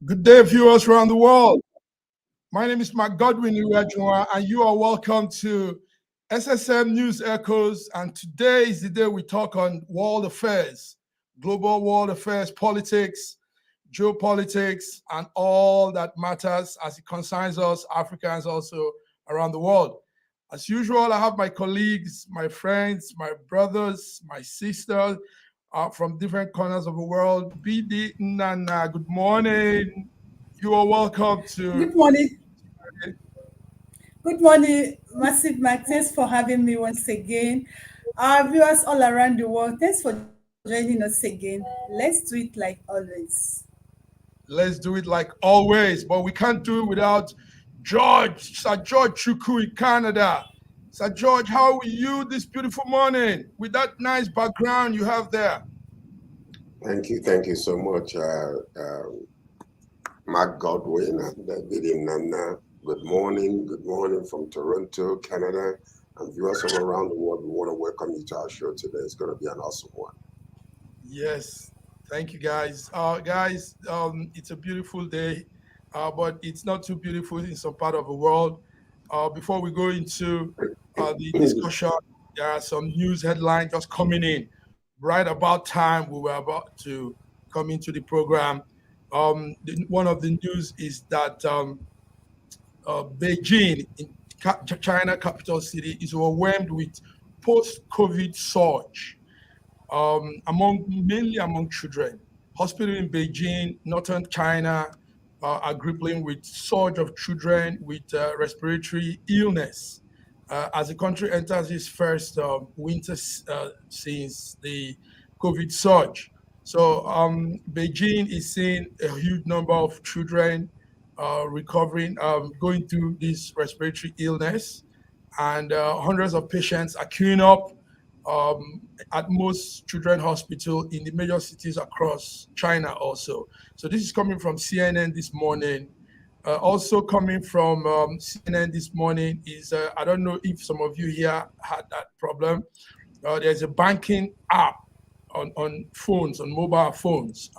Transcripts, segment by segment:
Good day, viewers around the world. My name is Mark Godwin Iweajunwa, and you are welcome to SSM News Echoes. And today is the day we talk on world affairs, global world affairs, politics, geopolitics, and all that matters as it concerns us, Africans also around the world. As usual, I have my colleagues, my friends, my brothers, my sisters, from different corners of the world. BD Nana, good morning. You are welcome to. Good morning. Good morning, Massive Mike. Thanks for having me once again. Our viewers all around the world, thanks for joining us again. Let's do it like always. Let's do it like always, but we can't do it without George, Sir George Chukwu in Canada. Sir George, how are you this beautiful morning with that nice background you have there? Thank you so much, Mark Godwin and Vivian Nana. Good morning from Toronto, Canada, and viewers all around the world. We want to welcome you to our show today. It's going to be an awesome one. Yes, thank you, guys. It's a beautiful day, but it's not too beautiful in some part of the world. Before we go into the discussion, there are some news headlines just coming in right about time we were about to come into the program. One of the news is that Beijing, in China capital city, is overwhelmed with post-COVID surge, mainly among children. Hospitals in Beijing, northern China, are grappling with surge of children with respiratory illness as the country enters its first winter since the COVID surge. So Beijing is seeing a huge number of children recovering, going through this respiratory illness, and hundreds of patients are queuing up at most children's hospital in the major cities across China also. So this is coming from CNN this morning. Also coming from CNN this morning is, I don't know if some of you here had that problem. There's a banking app on phones, on mobile phones,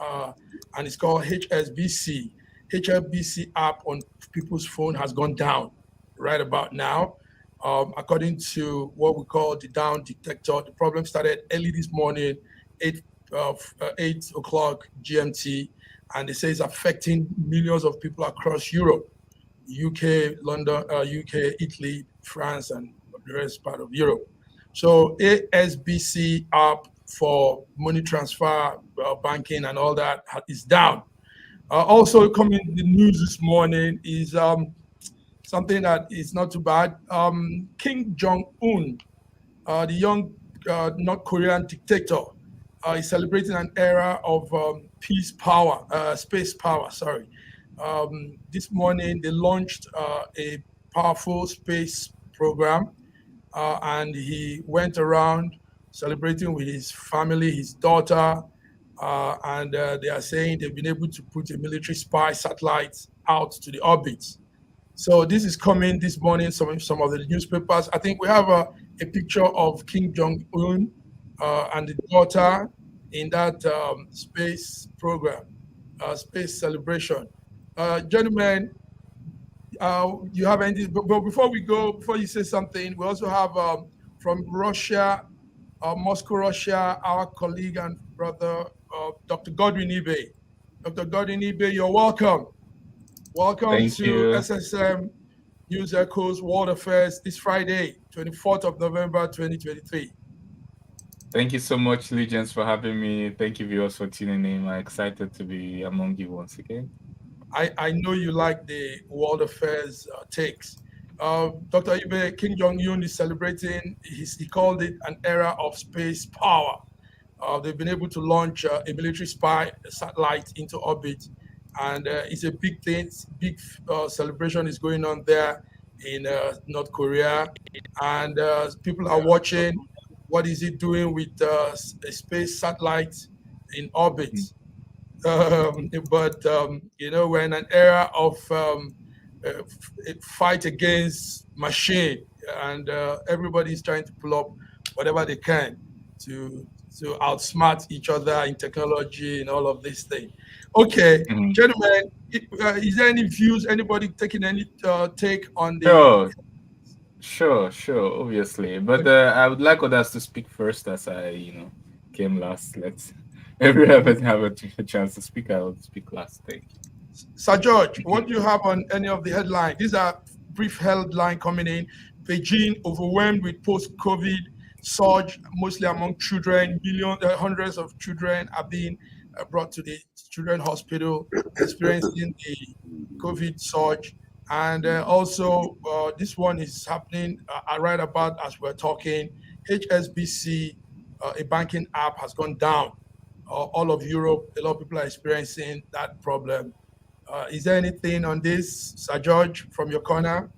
and it's called HSBC. HSBC app on people's phone has gone down right about now. According to what we call the down detector, the problem started early this morning, 8 o'clock GMT, and they say it's affecting millions of people across Europe, UK, London, UK, Italy, France, and the rest part of Europe. So ASBC app for money transfer, banking, and all that is down. Also coming in the news this morning is something that is not too bad. Kim Jong-un, the young North Korean dictator, is celebrating an era of space power. Sorry. This morning they launched a powerful space program, and he went around celebrating with his family, his daughter, and they are saying they've been able to put a military spy satellite out to the orbit. So this is coming this morning, some of the newspapers. I think we have a picture of Kim Jong-un and the daughter in that space program, space celebration. Gentlemen, you have anything? But before we go, before you say something, we also have from Russia, Moscow, Russia, our colleague and brother, Dr. Godwin Ibe. Dr. Godwin Ibe, you're welcome. Welcome Thank to you. SSM News Echoes World Affairs this Friday, 24th of November, 2023. Thank you so much, Legends, for having me. Thank you, viewers, for tuning in. I'm excited to be among you once again. I know you like the world affairs takes. Dr. Ibe, Kim Jong-un is celebrating, he called it an era of space power. They've been able to launch a military spy satellite into orbit, and it's a big thing. Big celebration is going on there in North Korea, and people are watching. What is it doing with a space satellite in orbit? But we're in an era of fight against machine, and everybody's trying to pull up whatever they can to outsmart each other in technology and all of these things. Okay, gentlemen, is there any views? Anybody taking any take on the? Sure, obviously. But I would like others to speak first as I, came last. Let's everyone have a chance to speak. I will speak last. Thank you. Sir George, what do you have on any of the headlines? These are brief headline coming in. Beijing overwhelmed with post-COVID surge, mostly among children. Hundreds of children are being brought to the children's hospital, experiencing the COVID surge. And also, this one is happening right about as we're talking. HSBC, a banking app, has gone down. All of Europe, a lot of people are experiencing that problem. Is there anything on this, Sir George, from your corner?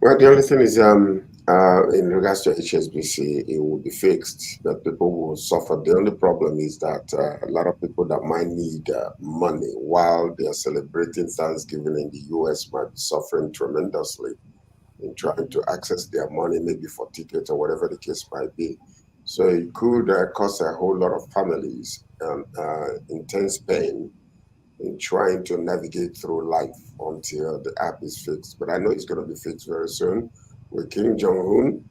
Well, the only thing is, in regards to HSBC, it will be fixed. That people will suffer. The only problem is that a lot of people that might need money while they are celebrating Thanksgiving in the US might be suffering tremendously in trying to access their money, maybe for tickets or whatever the case might be. So it could cause a whole lot of families intense pain in trying to navigate through life until the app is fixed. But I know it's going to be fixed very soon with Kim Jong-un.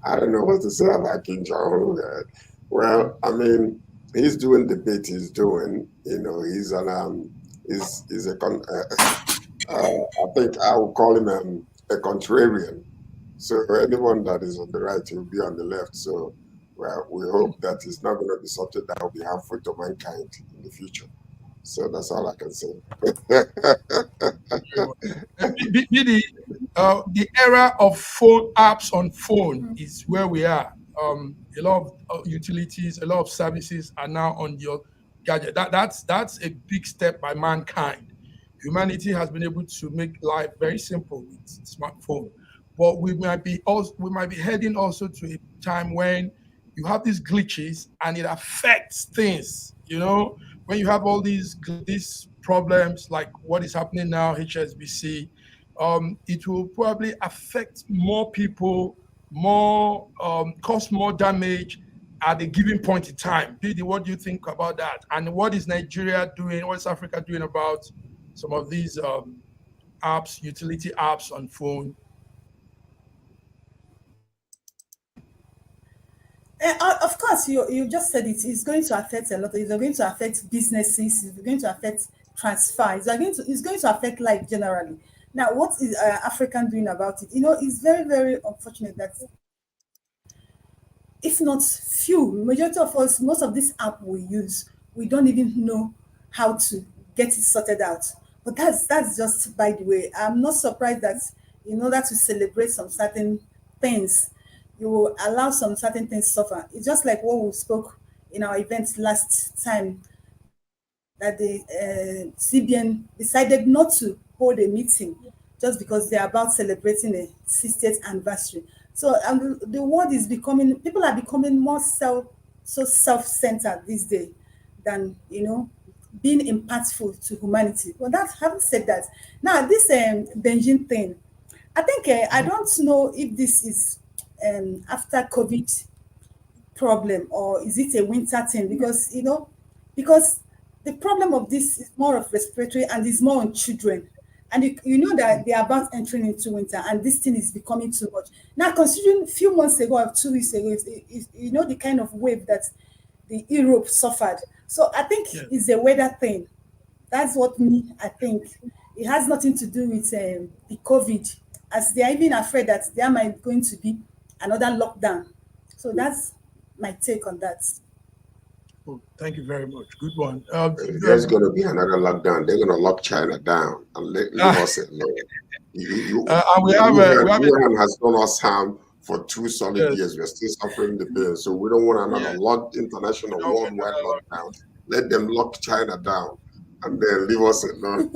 I don't know what to say about Kim Jong-un. Well, I mean, he's doing the bit he's doing. He's I think I would call him a contrarian. So anyone that is on the right will be on the left. So, well, we hope that it's not going to be something that will be harmful to mankind in the future. So that's all I can say. The era of phone apps on phone is where we are. A lot of utilities, a lot of services are now on your gadget. That's a big step by mankind. Humanity has been able to make life very simple with smartphone, but we might be heading also to a time when you have these glitches and it affects things. When you have all these problems like what is happening now, HSBC, it will probably affect more people, cause more damage at a given point in time. Bidi, what do you think about that? And what is Nigeria doing? What is Africa doing about some of these apps, utility apps on phone? Of course, you just said it. It's going to affect a lot. It's going to affect businesses. It's going to affect transfer. It's going to affect life generally. Now, what is African doing about it? It's very, very unfortunate that if not few, majority of us, most of this app we use, we don't even know how to get it sorted out. But that's just by the way. I'm not surprised that in order to celebrate some certain things, you will allow some certain things to suffer. It's just like what we spoke in our events last time, that the CBN decided not to hold a meeting just because they're about celebrating a 60th anniversary. So the world is people are becoming more self-centered these days than, being impactful to humanity. Well, having said that, now this Beijing thing, I think I don't know if this is after COVID problem or is it a winter thing, because the problem of this is more of respiratory and is more on children, and you know that they are about entering into winter and this thing is becoming too much now, considering a few months ago or 2 weeks ago, the kind of wave that the Europe suffered. So I think it's a weather thing. That's what I think. It has nothing to do with the COVID, as they are even afraid that there might going to be another lockdown. So that's my take on that. Oh, thank you very much. Good one. If there's going to be another lockdown, they're going to lock China down and leave us alone. Wuhan has done us harm for 2 solid years. We're still suffering the pain. So we don't want another international worldwide lockdown. Let them lock China down and then leave us alone.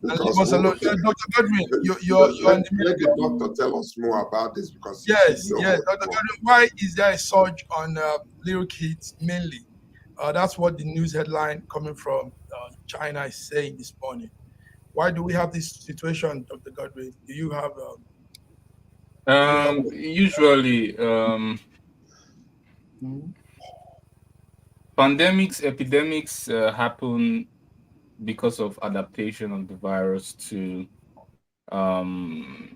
Leave us alone. Dr. Godwin, let the doctor tell us more about this, because yes. Dr. Godwin, why is there a surge on little kids mainly? That's what the news headline coming from China is saying this morning. Why do we have this situation, Dr. Godwin? Do you have? Usually, pandemics, epidemics happen because of adaptation of the virus to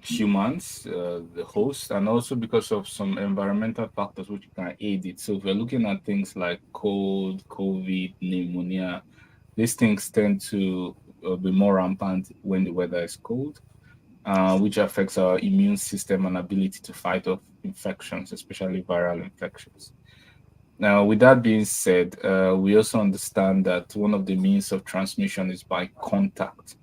humans, the host, and also because of some environmental factors which can aid it. So if we're looking at things like cold, COVID, pneumonia, these things tend to be more rampant when the weather is cold, which affects our immune system and ability to fight off infections, especially viral infections. Now, with that being said, we also understand that one of the means of transmission is by contact,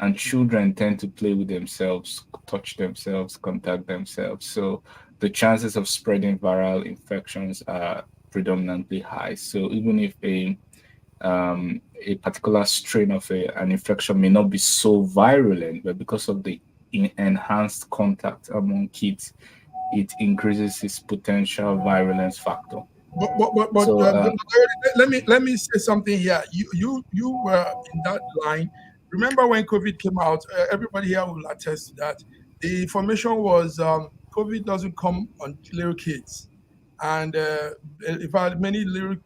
and children tend to play with themselves, touch themselves, contact themselves. So the chances of spreading viral infections are predominantly high. So even if a particular strain of an infection may not be so virulent, but because of the enhanced contact among kids, it increases its potential virulence factor. But So, let me say something here. You were in that line. Remember when COVID came out? Everybody here will attest to that. The information was COVID doesn't come on little kids, and in fact, many little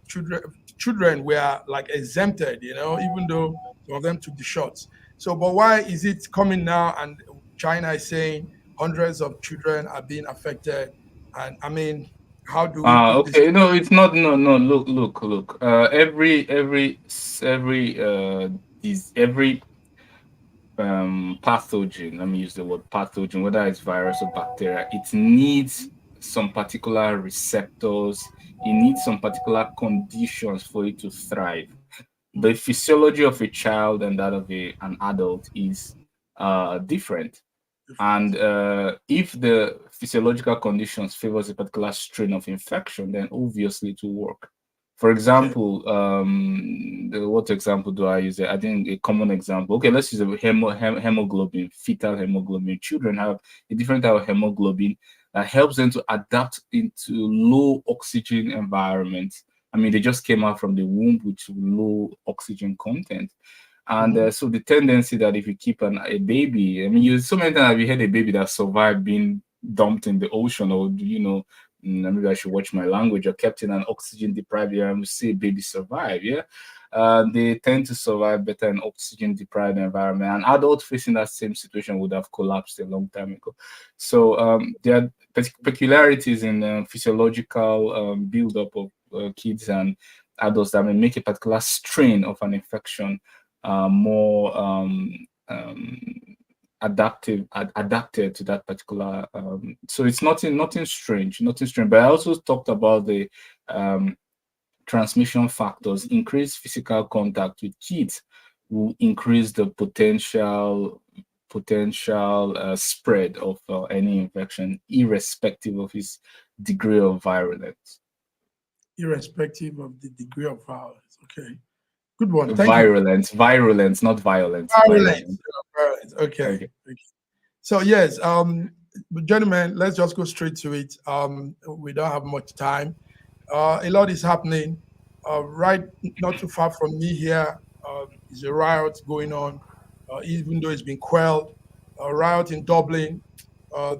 children were like exempted. Even though some of them took the shots. So, but why is it coming now? And China is saying hundreds of children are being affected, and I mean, how do we put this? okay, no, it's not. No, no. Look. Every pathogen. Let me use the word pathogen, whether it's virus or bacteria. It needs some particular receptors. It needs some particular conditions for it to thrive. The physiology of a child and that of an adult is different. And if the physiological conditions favors a particular strain of infection, then obviously it will work. For Okay. example, what example do I use? I think a common example. Okay, let's use a hemoglobin, fetal hemoglobin. Children have a different type of hemoglobin that helps them to adapt into low oxygen environments. I mean, they just came out from the womb with low oxygen content. And Mhm. so the tendency that if you keep a baby, I mean, so many times have you had a baby that survived being dumped in the ocean, or maybe I should watch my language, or kept in an oxygen deprived area, and we see a baby survive. Yeah, they tend to survive better in oxygen deprived environment. An adult facing that same situation would have collapsed a long time ago. So there are peculiarities in physiological buildup of kids and adults that may make a particular strain of an infection more adapted to that particular so it's nothing strange. But I also talked about the transmission factors. Increased physical contact with kids will increase the potential spread of any infection, irrespective of its degree of virulence. Irrespective of the degree of violence. Okay. Good one. Thank you. Virulence, not violence. Violence. Virulence. Violence. Okay. Okay. Okay. So yes, gentlemen, let's just go straight to it. We don't have much time. A lot is happening. Right, not too far from me here, is a riot going on, even though it's been quelled. A riot in Dublin.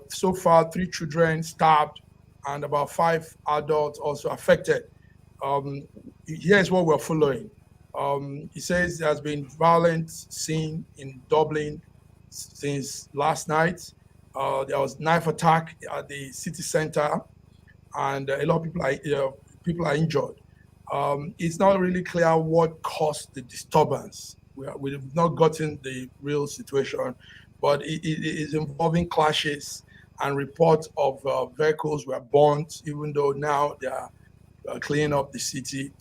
So far, 3 children stabbed and about 5 adults also affected. Um, Here's what we're following. He says there has been violence seen in Dublin since last night. There was knife attack at the city center, and a lot of people are injured. It's not really clear what caused the disturbance. We've not gotten the real situation, but it is involving clashes and reports of vehicles were burnt, even though now they are cleaning up the city.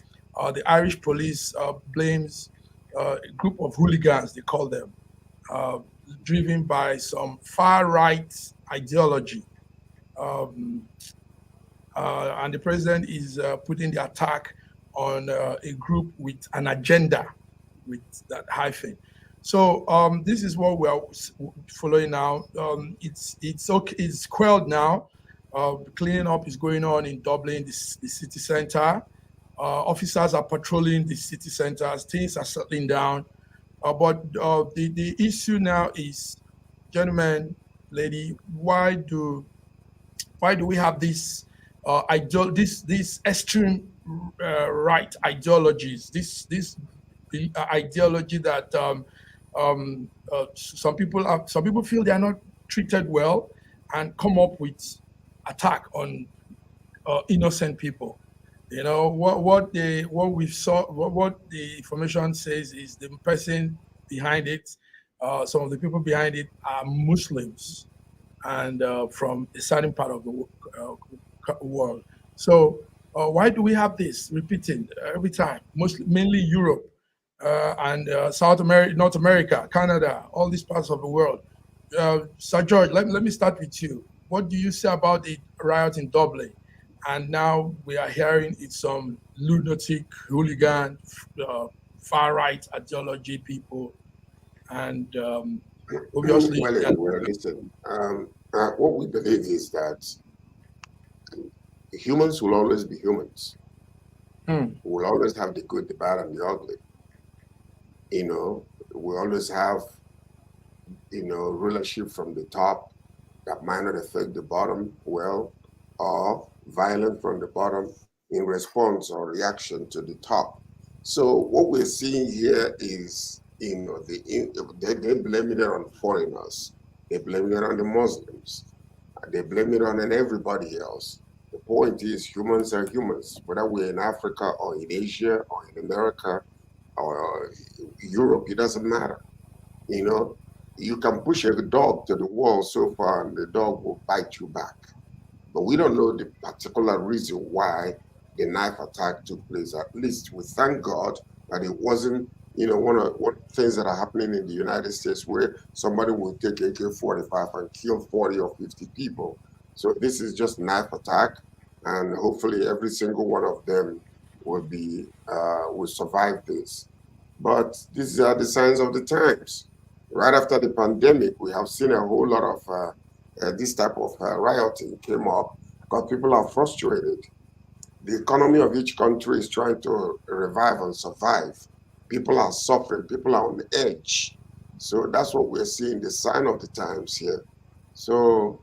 The Irish police blames a group of hooligans, they call them, uh, driven by some far right ideology. Um, and the president is putting the attack on a group with an agenda, with that hyphen. So this is what we are following now. It's okay. It's quelled now. Cleaning up is going on in Dublin, the city center. Officers are patrolling the city center. Things are settling down. But the issue now is, gentlemen, lady, why do we have this extreme right ideologies, this ideology that some people feel they are not treated well and come up with attack on innocent people. You know what we saw, what the information says is the person behind it. Some of the people behind it are Muslims and from a certain part of the world. So why do we have this repeating every time? Mostly, mainly Europe and South America, North America, Canada, all these parts of the world. Sir George, let me start with you. What do you say about the riot in Dublin? And now we are hearing it's some lunatic, hooligan, far right ideology people, and obviously, Well, listen. What we believe is that humans will always be humans. We'll always have the good, the bad, and the ugly. You know, we always have, rulership from the top that might not affect the bottom well, or violence from the bottom in response or reaction to the top. So what we're seeing here is, they blame it on foreigners. They blame it on the Muslims. They blame it on everybody else. The point is humans are humans, whether we're in Africa or in Asia or in America or Europe, it doesn't matter. You know, you can push a dog to the wall so far and the dog will bite you back. But we don't know the particular reason why the knife attack took place. At least we thank God that it wasn't, one of things that are happening in the United States where somebody will take AK-45 and kill 40 or 50 people. So this is just knife attack, and hopefully every single one of them will survive this. But these are the signs of the times. Right after the pandemic, we have seen a whole lot of this type of rioting came up because people are frustrated. The economy of each country is trying to revive and survive. People are suffering. People are on the edge. So that's what we're seeing, the sign of the times here. So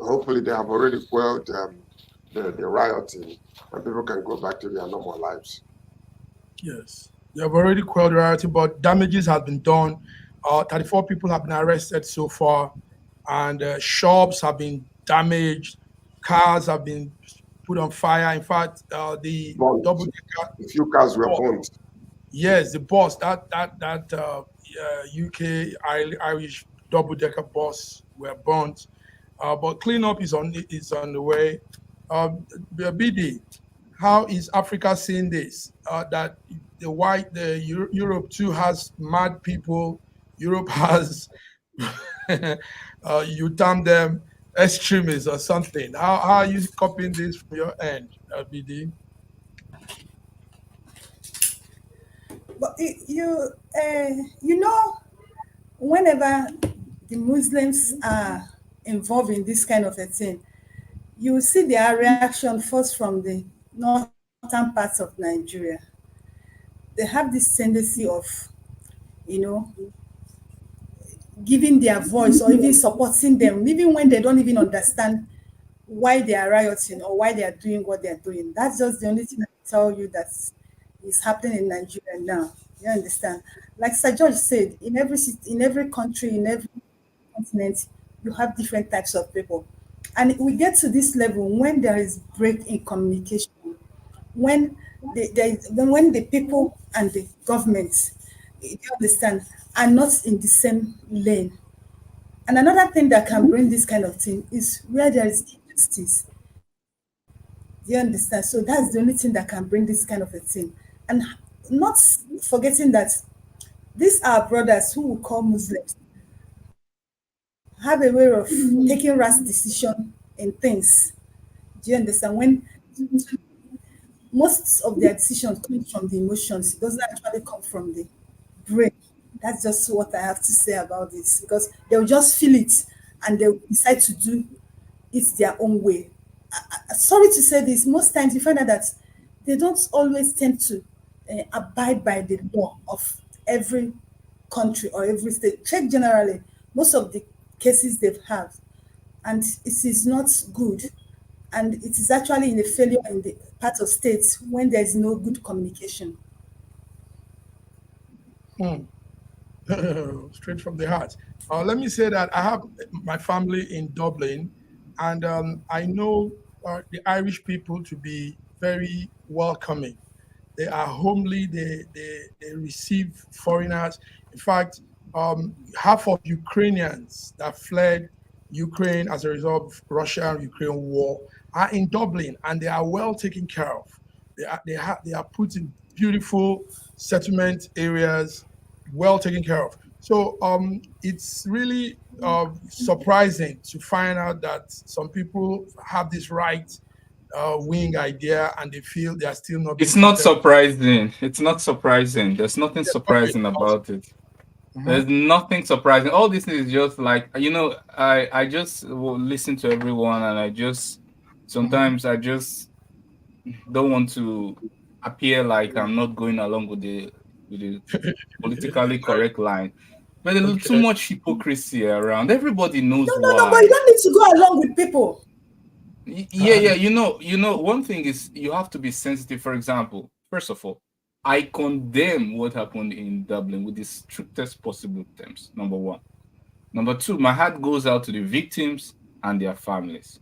hopefully they have already quelled the rioting and people can go back to their normal lives. Yes, they have already quelled the rioting, but damages have been done. 34 people have been arrested so far, and shops have been damaged, cars have been put on fire. In fact, the double decker. A few cars were burnt. Yes, the bus, that UK Irish double decker bus were burnt. But cleanup is on the way. BD, how is Africa seeing this? That Europe too has mad people. Europe has you term them extremists or something. How are you copying this from your end, BD? But whenever the Muslims are involved in this kind of a thing, you will see their reaction first from the northern parts of Nigeria. They have this tendency of, you know, giving their voice or even supporting them, even when they don't even understand why they are rioting or why they are doing what they are doing. That's just the only thing I tell you that is happening in Nigeria now. You understand? Like Sir George said, in every country, in every continent, you have different types of people. And we get to this level when there is break in communication, when when the people and the government, you understand, are not in the same lane. And another thing that can bring this kind of thing is where there is injustice. Do you understand? So that's the only thing that can bring this kind of a thing. And not forgetting that these are brothers who we call Muslims have a way of taking rash decision in things. Do you understand? When most of their decisions come from the emotions, it doesn't actually come from the brain. That's just what I have to say about this because they'll just feel it and they'll decide to do it their own way. Sorry to say this, most times you find out that they don't always tend to abide by the law of every country or every state. Check generally, most of the cases they've had, and it is not good. And it is actually in a failure in the part of states when there is no good communication. Mm. Straight from the heart. Let me say that I have my family in Dublin, and I know the Irish people to be very welcoming. They are homely. They receive foreigners. In fact, half of Ukrainians that fled Ukraine as a result of Russia and Ukraine war are in Dublin, and they are well taken care of. They are put in beautiful settlement areas, well taken care of. So it's really surprising to find out that some people have this right wing idea and they feel they are still not being It's not treated. surprising. It's not surprising. There's nothing Yes, okay. surprising about it. Mhm, There's nothing surprising. All this is just like, I just will listen to everyone, and I just mhm. sometimes I just don't want to appear like I'm not going along with the politically correct line. But there's too Okay. much hypocrisy around. Everybody No, knows no, no, but you why. don't need to go along with people. Yeah, yeah. One thing is you have to be sensitive. For example, first of all, I condemn what happened in Dublin with the strictest possible terms. Number one. Number two, my heart goes out to the victims and their families.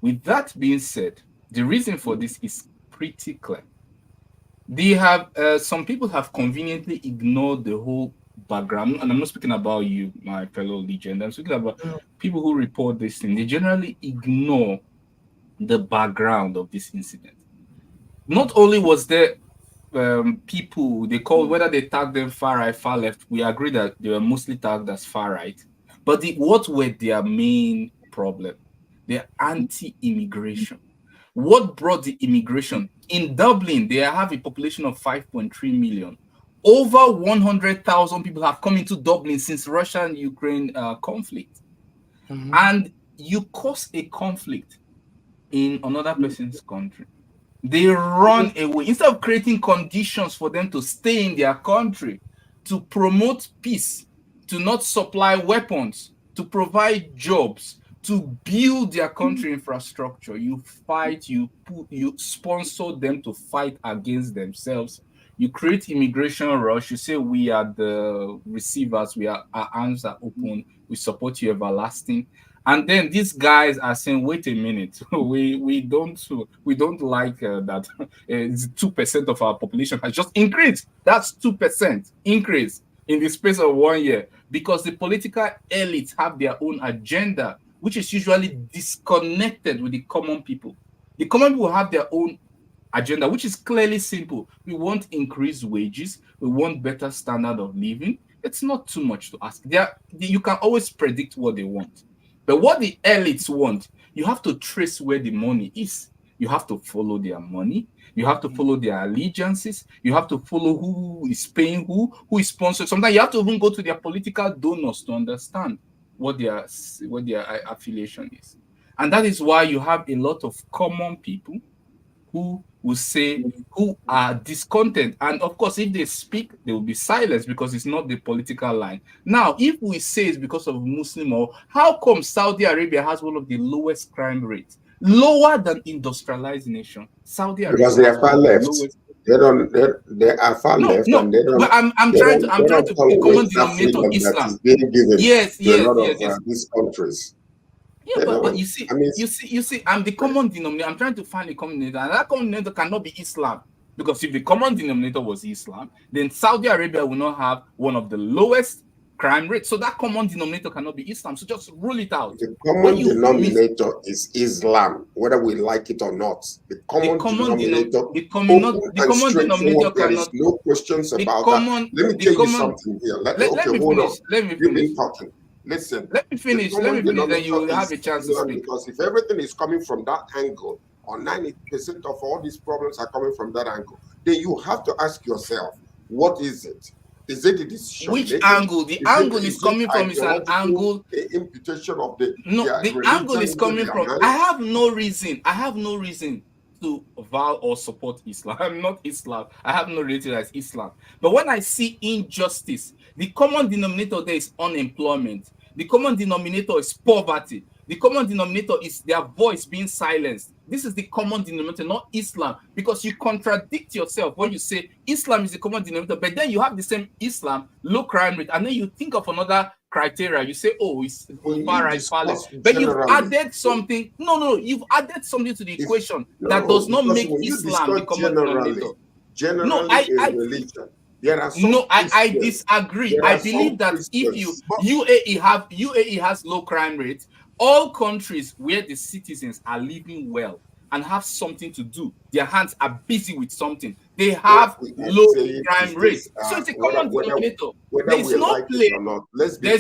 With that being said, the reason for this is pretty clear. They have some people have conveniently ignored the whole background, and I'm not speaking about you, my fellow legend. I'm speaking about Mm, people who report this thing. They generally ignore the background of this incident. Not only was there people they call, whether they tag them far right, far left, we agree that they were mostly tagged as far right. But what were their main problem? Their anti-immigration. What brought the immigration? In Dublin, they have a population of 5.3 million. Over 100,000 people have come into Dublin since Russia and Ukraine conflict. mhm. And you cause a conflict in another person's country, they run away instead of creating conditions for them to stay in their country, to promote peace, to not supply weapons, to provide jobs, to build their country infrastructure. You fight, you sponsor them to fight against themselves. You create immigration rush. You say we are the receivers, our arms are open, we support you everlasting. And then these guys are saying, "Wait a minute, we don't like that. 2% of our population has just increased. That's 2% increase in the space of 1 year because the political elites have their own agenda, which is usually disconnected with the common people. The common people have their own agenda, which is clearly simple. We want increased wages. We want better standard of living. It's not too much to ask. You can always predict what they want. But what the elites want, you have to trace where the money is. You have to follow their money. You have to follow their allegiances. You have to follow who is paying who is sponsored. Sometimes you have to even go to their political donors to understand what their affiliation is. And that is why you have a lot of common people who will say, who are discontent. And of course, if they speak, they will be silenced because it's not the political line. Now, if we say it's because of Muslim, or how come Saudi Arabia has one of the lowest crime rates, lower than industrialized nation? Saudi Because Arabia they has are one far of the left. lowest. They are far No, left, no. and But I'm trying to the tolerate common that denominator freedom that Islam. is being given Yes, to a yes, lot of yes, yes. these countries. Yeah, They but don't. you I see, mean, I'm the common denominator. I'm trying to find a common denominator, and that common denominator cannot be Islam. Because if the common denominator was Islam, then Saudi Arabia will not have one of the lowest crime rates. So that common denominator cannot be Islam. So just rule it out. the When common you miss denominator is Islam, whether we like it or not. The the common common denom denominator, the common open the and common denominator straightforward. There is cannot no questions the about that. common Let me the tell you common something here. let Okay, me hold on. finish. Let me You've finish. been talking. Listen, Let me the finish. Let common me finish. Then you denominator will have is a chance to Islam speak. because if everything is coming from that angle, or 90% of all these problems are coming from that angle, then you have to ask yourself, what is it? Is it the decision Which making? angle? The Is it angle is is it coming from is an ideological angle. imputation of No, their the angle religion is into coming their from. I minds? have no reason. I have no reason to vow or support Islam. I'm not Islam. I have no relative as Islam. But when I see injustice, the common denominator there is unemployment. The common denominator is poverty. The common denominator is their voice being silenced. This is the common denominator, not Islam, because you contradict yourself when you say Islam is the common denominator, but then you have the same Islam, low crime rate, and then you think of another criteria. You say, oh, it's far right, violence, but you've added something. No, you've added something to the equation that does not make Islam the common denominator. Generally, in religion. There are some I disagree. I believe that if UAE has low crime rate, all countries where the citizens are living well and have something to do, their hands are busy with something, they have low crime rate. So it's a common denominator. There's no place. Let's be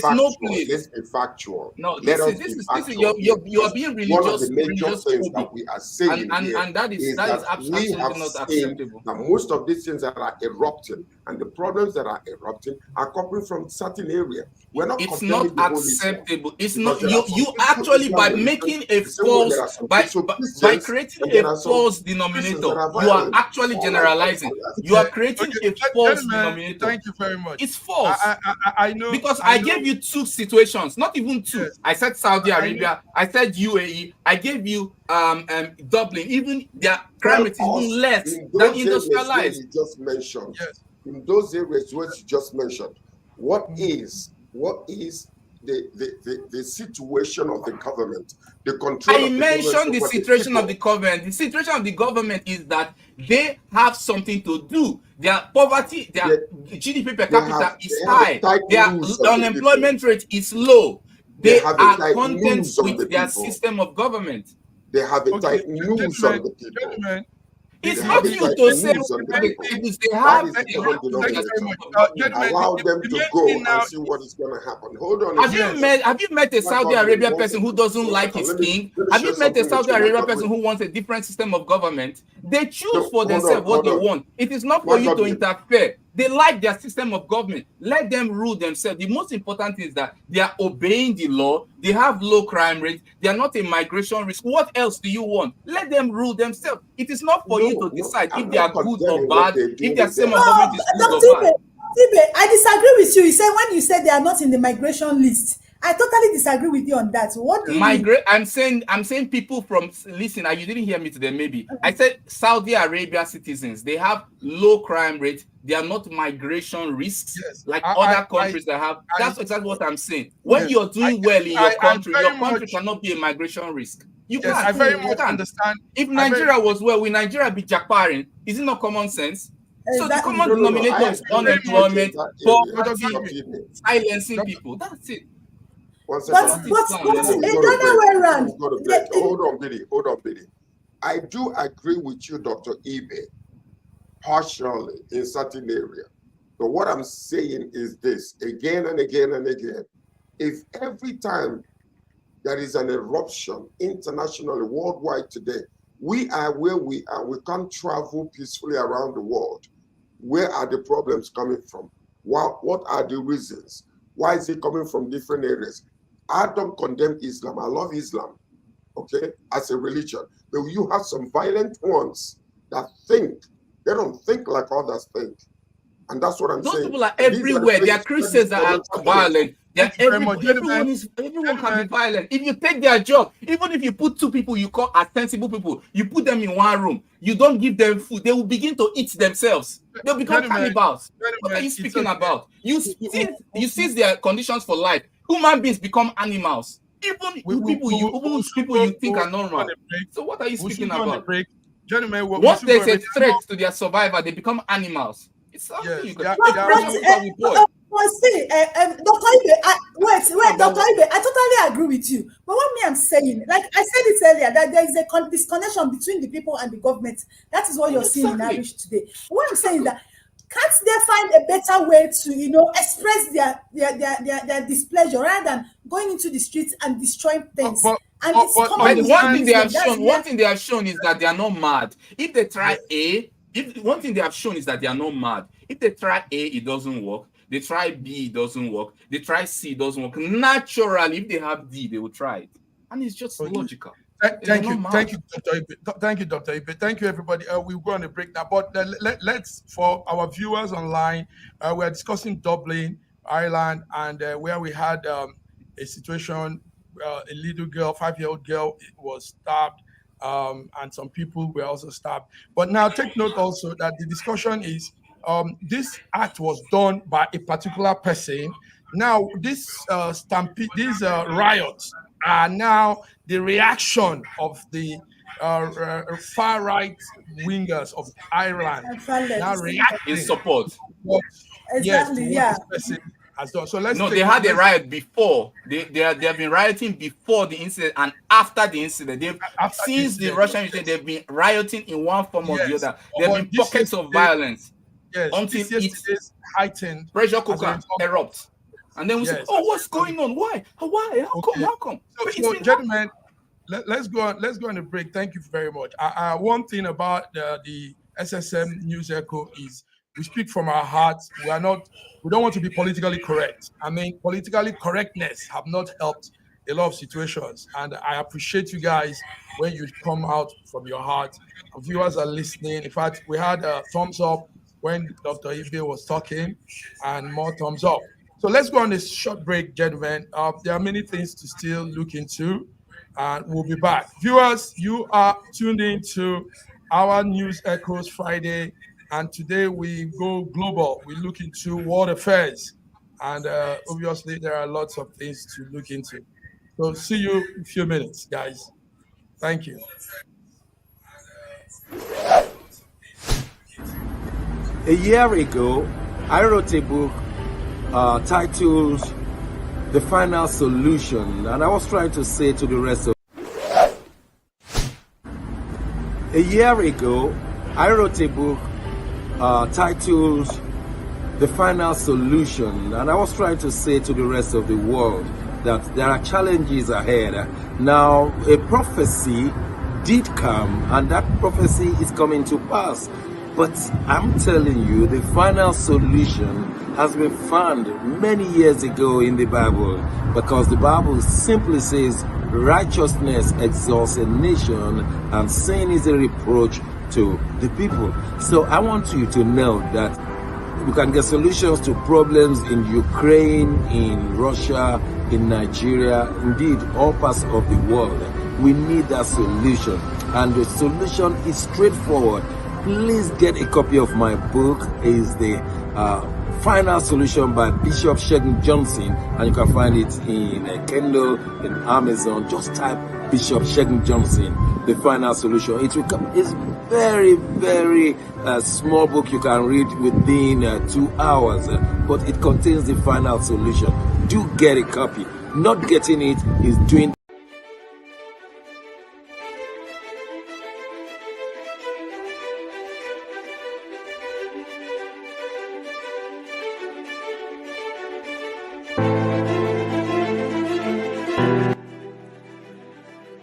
factual. No, this is you are being religious. One of the major things that we are saying and that is absolutely not acceptable. Now, most of these things that are erupting and the problems that are erupting are coming from certain areas. We're not. It's not acceptable. It's not. You actually, by making a false, by creating a false denominator, you are actually generalizing. You are creating a false denominator. Thank you very much. It's false. I know, because I gave you two situations, not even two. Yes. I said Saudi Arabia. I said UAE. I gave you Dublin. Even their crime rate is even less than industrialized. You just mentioned. Yes. In those areas where you just mentioned, what is the situation of the government, the control. I mentioned the situation of the government. The situation of the government is that they have something to do. Their poverty, their GDP per capita is high. Their unemployment rate is low. They are content with their system of government. They have a tight news on the people. It's not you to say they have. Allow them to go and see what is going to happen. Hold on. Have you met a Saudi Arabia person who doesn't like his king? Have you met a Saudi Arabia person who wants a different system of government? They choose for themselves what they want. It is not for you to interfere. They like their system of government. Let them rule themselves. The most important is that they are obeying the law. They have low crime rate. They are not a migration risk. What else do you want? Let them rule themselves. It is not for you to decide if they are good or bad, if their system of government is good or bad. I disagree with you. You said when you said they are not in the migration list. I totally disagree with you on that. What do you mean? I'm saying people from, listen, you didn't hear me today, maybe. I said Saudi Arabia citizens, they have low crime rate. They are not migration risks like other countries that have. That's exactly what I'm saying. When you're doing well in your country cannot be a migration risk. You can't. I very much understand. If Nigeria was well, will Nigeria be jackparing? Is it not common sense? So the common denominator is unemployment, poverty, silencing people. That's it. But the other way around. Hold on, Billy. I do agree with you, Dr. Ibe, partially in certain areas. But what I'm saying is this, again and again and again, if every time there is an eruption internationally, worldwide today, we are where we are, we can't travel peacefully around the world. Where are the problems coming from? What are the reasons? Why is it coming from different areas? I don't condemn Islam. I love Islam, okay, as a religion. But you have some violent ones that think, they don't think like others think. And that's what I'm saying. Those people are everywhere. There are Christians that are violent. Everyone can be violent. If you take their job, even if you put two people you call as sensible people, you put them in one room, you don't give them food, they will begin to eat themselves. They'll become cannibals. What are you speaking about? You see their conditions for life. Human beings become animals. Even people you think are normal. So what are you speaking about? Gentlemen, once there's a threat to their survival, they become animals. It's something you can see, Dr. Ibe, Dr. Ibe, I totally agree with you. But what I'm saying, like I said it earlier, that there is a disconnection between the people and the government. That is what you're seeing in Irish today. What I'm saying is that can't they find a better way to, express their displeasure rather than going into the streets and destroying things? One thing they have shown is that they are not mad. If they try one thing they have shown is that they are not mad. If they try A, it doesn't work. They try B, it doesn't work. They try C, it doesn't work. Naturally, if they have D, they will try it. And it's just logical. Thank you, Dr. Ibe. Thank you, Dr. Ibe. Thank you, everybody. We'll go on a break now. But let's, for our viewers online, we are discussing Dublin, Ireland, and where we had a situation, a little girl, 5-year-old girl, was stabbed and some people were also stabbed. But now take note also that the discussion is this act was done by a particular person. Now, this stampede, these riots are now the reaction of the far right wingers of Ireland And far now left. In reacting support. to what, yes, to Exactly, what yeah. this person has done. So let's No, they take note. had a riot before. They have been rioting before the incident and after the incident. They've After the since the incident, Russian incident, yes, they've been rioting in one form or the yes. other. There have But been this pockets of yesterday, violence yes, until this it yesterday's heightened pressure as a cooker result of, erupts. And then we say, yes, oh, as a what's result of, going on? Why? Why? How come? okay. How come? So, But it's so been happening. gentlemen, let's go on. Let's go on a break. Thank you very much. One thing about the SSM News Echo is we speak from our hearts. We are not. We don't want to be politically correct. I mean, politically correctness have not helped a lot of situations, and I appreciate you guys when you come out from your heart. Our viewers are listening. In fact, we had a thumbs up when Dr. Ibe was talking, and more thumbs up. So let's go on this short break, gentlemen. There are many things to still look into, and we'll be back. Viewers, you are tuned in to our News Echoes Friday, and today we go global. We look into world affairs, and obviously there are lots of things to look into. So see you in a few minutes, guys. Thank you. A year ago, I wrote a book titled The Final Solution, and I was trying to say to the rest of A year ago, I wrote a book titled The Final Solution, and I was trying to say to the rest of the world that there are challenges ahead. Now, a prophecy did come, and that prophecy is coming to pass. But I'm telling you, the final solution has been found many years ago in the Bible, because the Bible simply says righteousness exalts a nation and sin is a reproach to the people. So I want you to know that we can get solutions to problems in Ukraine, in Russia, in Nigeria, indeed all parts of the world. We need that solution, and the solution is straightforward. Please get a copy of my book. It's the Final Solution by Bishop Shegun Johnson, and you can find it in Kindle, in Amazon. Just type Bishop Shegun Johnson, The Final Solution. It will come. It's very, very small book you can read within 2 hours, but it contains the final solution. Do get a copy. Not getting it is doing.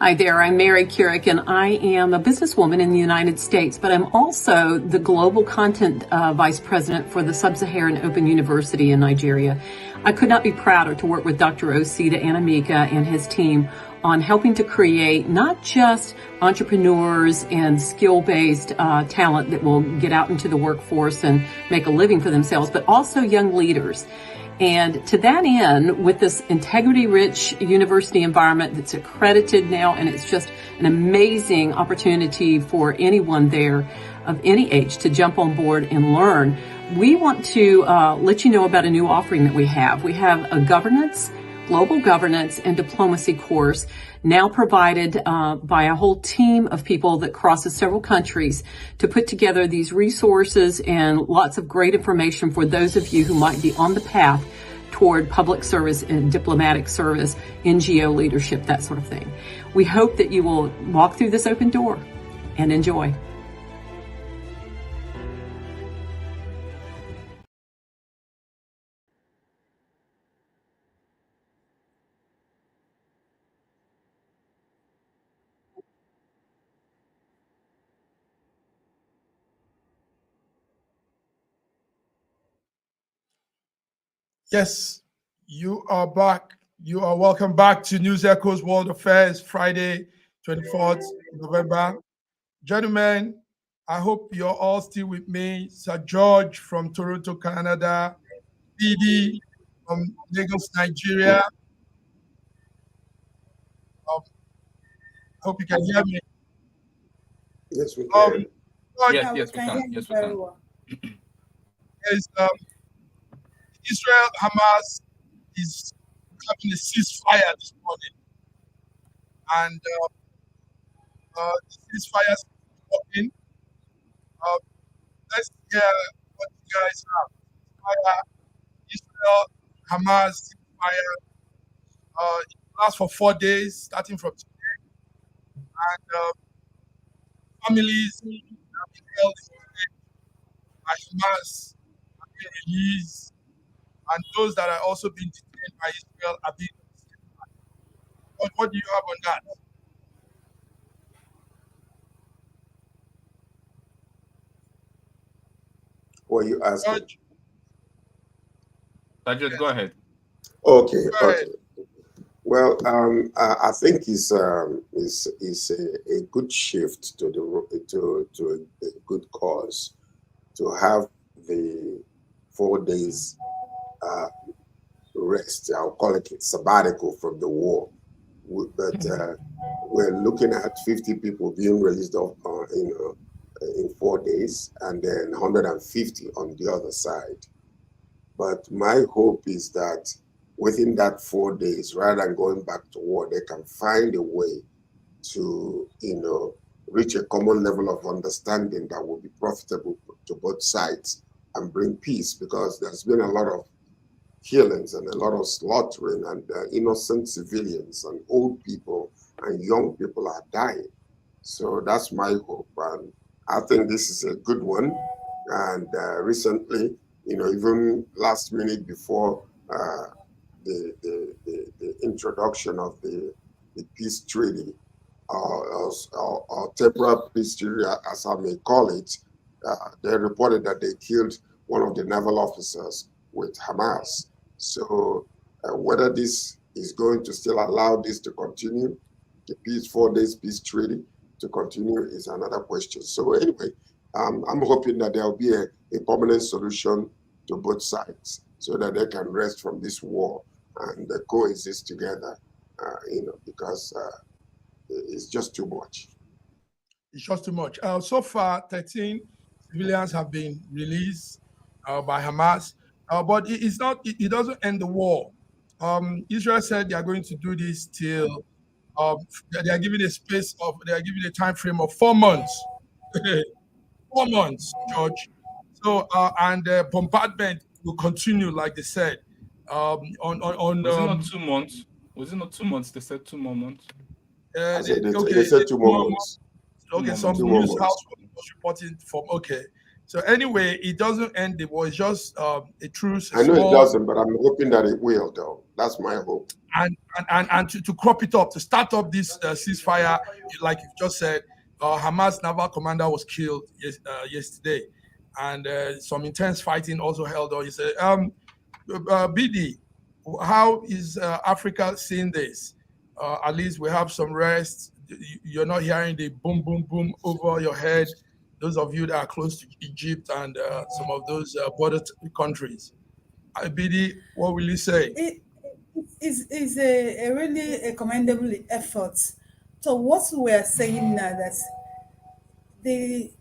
Hi there, I'm Mary Keurig, and I am a businesswoman in the United States, but I'm also the Global Content Vice President for the Sub-Saharan Open University in Nigeria. I could not be prouder to work with Dr. Osita Anamika and his team on helping to create not just entrepreneurs and skill-based talent that will get out into the workforce and make a living for themselves, but also young leaders. And to that end, with this integrity-rich university environment that's accredited now, and it's just an amazing opportunity for anyone there of any age to jump on board and learn, we want to let you know about a new offering that we have. We have a global governance and diplomacy course now provided by a whole team of people that crosses several countries to put together these resources and lots of great information for those of you who might be on the path toward public service and diplomatic service, NGO leadership, that sort of thing. We hope that you will walk through this open door and enjoy. Yes, you are back. You are welcome back to News Echoes World Affairs, Friday, 24th November. Gentlemen, I hope you're all still with me. Sir George from Toronto, Canada, PD from Lagos, Nigeria. I hope you can hear me. Yes, we Um, can. but Yes, Yeah, we yes, we can hear can. you Yes, we very can. well. there's Israel Hamas is having a ceasefire this morning, and the ceasefire is working. Uh, let's hear what you guys have. Ceasefire, Israel Hamas ceasefire. It lasts for 4 days, starting from today, and families have been held by Hamas have been released, and those that are also being detained by Israel are being. What do you have on that? What are you asking? George, Just go yes, ahead. Okay, go ahead. okay. Well, I think it's a good shift to a good cause to have the 4 days uh, rest. I'll call it sabbatical from the war. But we're looking at 50 people being released in 4 days, and then 150 on the other side. But my hope is that within that 4 days, rather than going back to war, they can find a way to, reach a common level of understanding that will be profitable to both sides and bring peace, because there's been a lot of killings and a lot of slaughtering, and innocent civilians and old people and young people are dying. So that's my hope. And I think this is a good one. And recently, even last minute before the introduction of the peace treaty, or temporary peace treaty, as I may call it, they reported that they killed one of the naval officers with Hamas. So whether this is going to still allow this to continue, the peace 4 days peace treaty to continue, is another question. So anyway, I'm hoping that there will be a permanent solution to both sides so that they can rest from this war and coexist together, because it's just too much. It's just too much. So far, 13 civilians have been released by Hamas, but it's not. It doesn't end the war. Israel said they are going to do this till they are giving a space of. They are giving a time frame of 4 months. 4 months, George. So and bombardment will continue, like they said. On Was it not 2 months? Was it not 2 months? They said 2 more months. I said they Okay, said 2 more months. okay, More some months. 2 more news house months. was reporting from. Okay, so anyway, it doesn't end the war. It's just a truce, a I know it small, doesn't, but I'm hoping that it will, though. That's my hope. and to crop it up, to start up this ceasefire, like you just said, Hamas naval commander was killed yesterday, and some intense fighting also held on. He said, BD, how is Africa seeing this? At least we have some rest. You're not hearing the boom, boom, boom over your head. Those of you that are close to Egypt and some of those border countries. BD, what will you say? It is a really a commendable effort. So what we are saying now that the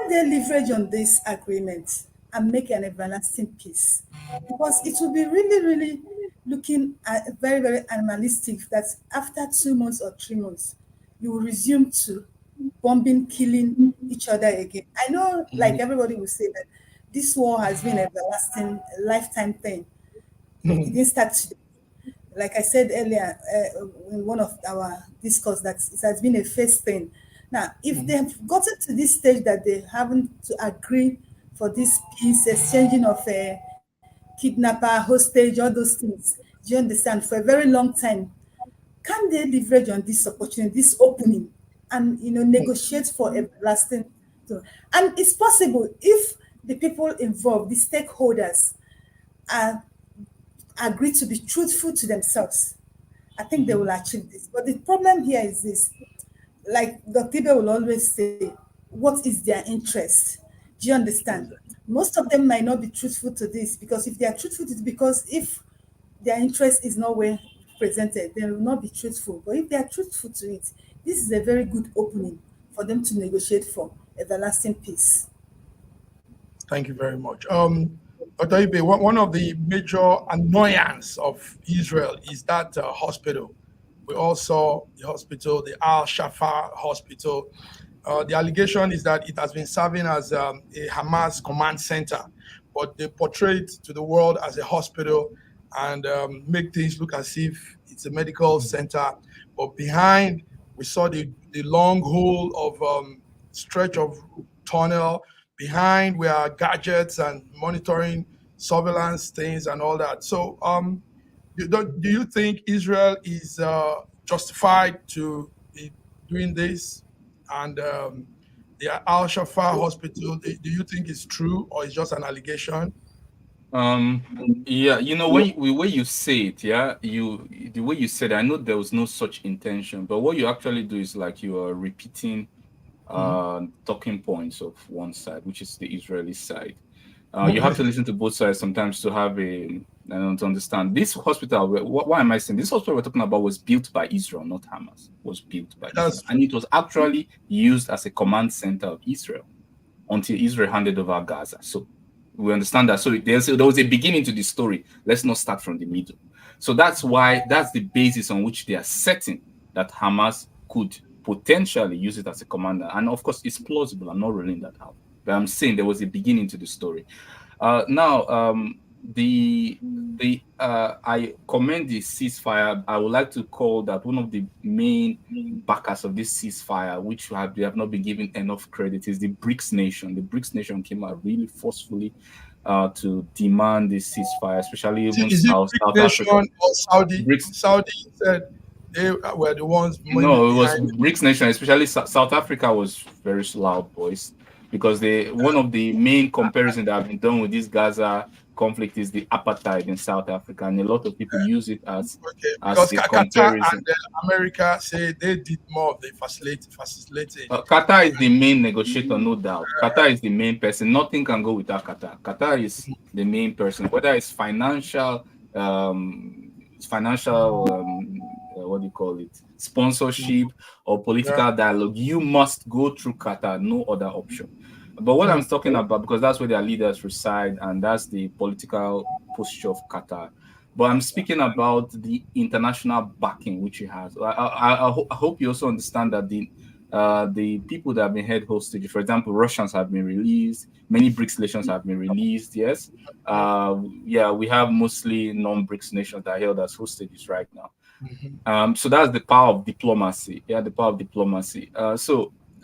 they leverage on this agreement and make an everlasting peace, because it will be really, really looking at very, very animalistic that after 2 months or 3 months, you will resume to bombing, killing each other again. I know, like everybody will say that this war has been an everlasting, lifetime thing. It didn't start today. Like I said earlier in one of our discourse, that it has been a phase thing. Now, if they have gotten to this stage that they haven't to agree for this peace, exchanging of a kidnapper, hostage, all those things, do you understand? For a very long time, can they leverage on this opportunity, this opening, and negotiate for a lasting? And it's possible if the people involved, the stakeholders, are agree to be truthful to themselves. I think they will achieve this. But the problem here is this, like Dr. Ibe will always say, what is their interest? Do you understand? Most of them might not be truthful to this, because if they are truthful to it, because if their interest is not well presented, they will not be truthful. But if they are truthful to it, this is a very good opening for them to negotiate for everlasting peace. Thank you very much. Dr. Ibe, one of the major annoyance of Israel is that hospital. We all saw the hospital, the Al-Shafa hospital. The allegation is that it has been serving as a Hamas command center, but they portray it to the world as a hospital and make things look as if it's a medical center. But behind, we saw the long hole of stretch of tunnel. Behind were gadgets and monitoring surveillance things and all that. So do you think Israel is justified to be doing this? And the Al-Shafa hospital, do you think it's true or it's just an allegation? Yeah, when you say it, the way you said it, I know there was no such intention, but what you actually do is like you are repeating talking points of one side, which is the Israeli side. You have to listen to both sides sometimes to have to understand. This hospital, why am I saying this hospital we're talking about was built by Israel, not Hamas. Was built by Israel, and it was actually used as a command center of Israel until Israel handed over Gaza. So we understand that. So there was a beginning to the story. Let's not start from the middle. So that's the basis on which they are setting that Hamas could potentially use it as a commander. And of course, it's plausible. I'm not ruling that out. But I'm saying there was a beginning to the story. I commend the ceasefire. I would like to call that one of the main backers of this ceasefire, which they have not been given enough credit, is the BRICS nation. The BRICS nation came out really forcefully to demand this ceasefire, especially even South Africa. Or Saudi? Saudi said they were the ones. No, it was BRICS nation, especially South Africa was very loud voice, because one of the main comparisons that have been done with this Gaza conflict is the apartheid in South Africa, and a lot of people use it as because a Qatar comparison. and America say they did more of the facilitating. Qatar is the main negotiator, no doubt. Qatar is the main person. Nothing can go without Qatar. Qatar is the main person, whether it's financial, what do you call it, sponsorship or political dialogue. You must go through Qatar, no other option. But what I'm talking about, because that's where their leaders reside, and that's the political posture of Qatar. But I'm speaking about the international backing which it has. I hope you also understand that the people that have been held hostage, for example, Russians have been released. Many BRICS nations have been released. Yes, we have mostly non-BRICS nations that are held as hostages right now. So that's the power of diplomacy. Yeah, the power of diplomacy.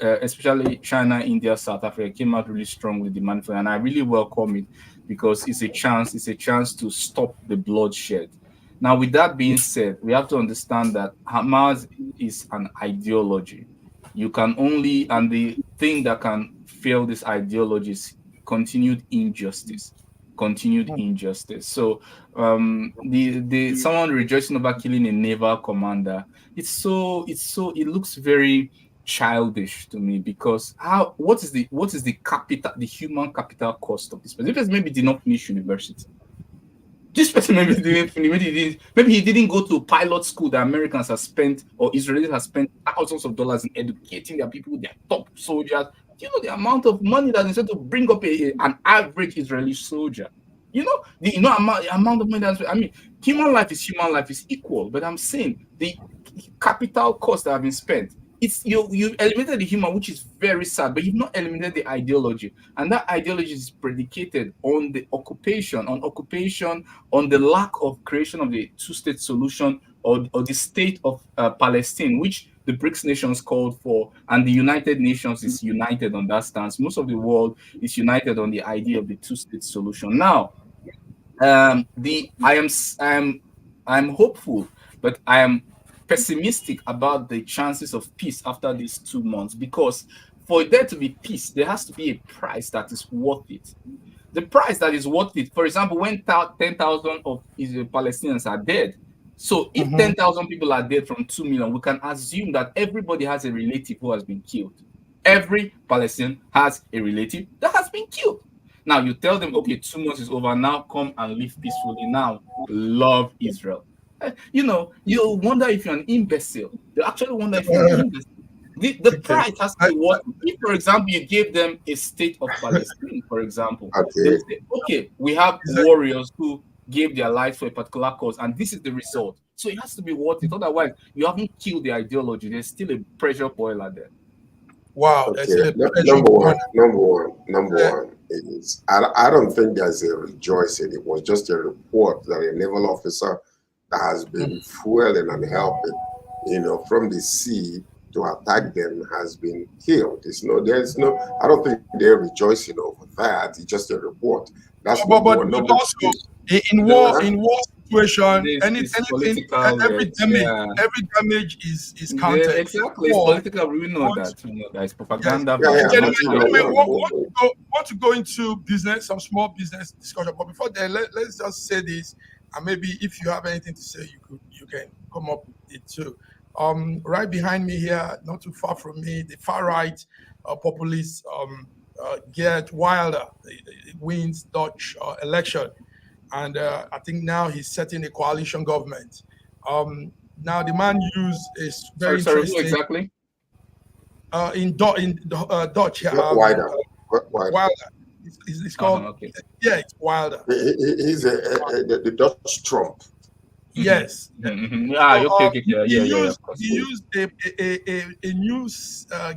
Especially China, India, South Africa came out really strong with the demand for it, and I really welcome it because it's a chance to stop the bloodshed. Now, with that being said, we have to understand that Hamas is an ideology. You can only, and the thing that can fail this ideology is continued injustice. So someone rejoicing over killing a naval commander, it looks very childish to me, because what is the capital, the human capital cost of this person? This person maybe did not finish university. This person maybe didn't finish, maybe he didn't go to pilot school that Americans have spent, or Israelis have spent thousands of dollars in educating their people, their top soldiers. Do you know the amount of money that is to bring up an average Israeli soldier? The amount of money that's, human life is equal, but I'm saying the capital cost that have been spent, it's you eliminated the human, which is very sad, but you've not eliminated the ideology, and that ideology is predicated on the occupation, on the lack of creation of the two-state solution, or the state of Palestine, which the BRICS nations called for, and the United Nations is united on that stance. Most of the world is united on the idea of the two-state solution. Now, I'm hopeful, but I am pessimistic about the chances of peace after these 2 months, because for there to be peace, there has to be a price that is worth it. The price that is worth it, for example, when 10,000 of Palestinians are dead, so if 10,000 people are dead from 2 million, we can assume that everybody has a relative who has been killed. Every Palestinian has a relative that has been killed. Now you tell them, okay, 2 months is over, now come and live peacefully, now love Israel. You wonder if you're an imbecile. You actually wonder if you're an imbecile. The price has to be what if, for example, you gave them a state of Palestine, for example, they will say, okay, we have warriors who gave their lives for a particular cause, and this is the result. So it has to be worth it. Otherwise, you haven't killed the ideology. There's still a pressure boiler there. Wow, okay. Number one is I don't think there's a rejoicing. It was just a report that a naval officer that has been fueling and helping, from the sea to attack them has been killed. I don't think they're rejoicing over that. It's just a report. That's but also in war situation, anything, every damage is counted. Yeah, exactly. It's political. We know that. It's propaganda. Want to go into business, some small business discussion. But before that, let's just say this, and maybe if you have anything to say, you can come up with it too. Right behind me here, not too far from me, the far right populist Geert Wilder wins Dutch election, and I think now he's setting a coalition government. Now the man used a very interesting. Who exactly? In Dutch here. Wilder. It's called. Okay. Yeah, it's Wilder. He's the Dutch Trump. Yes. Mm-hmm. Okay. He used a new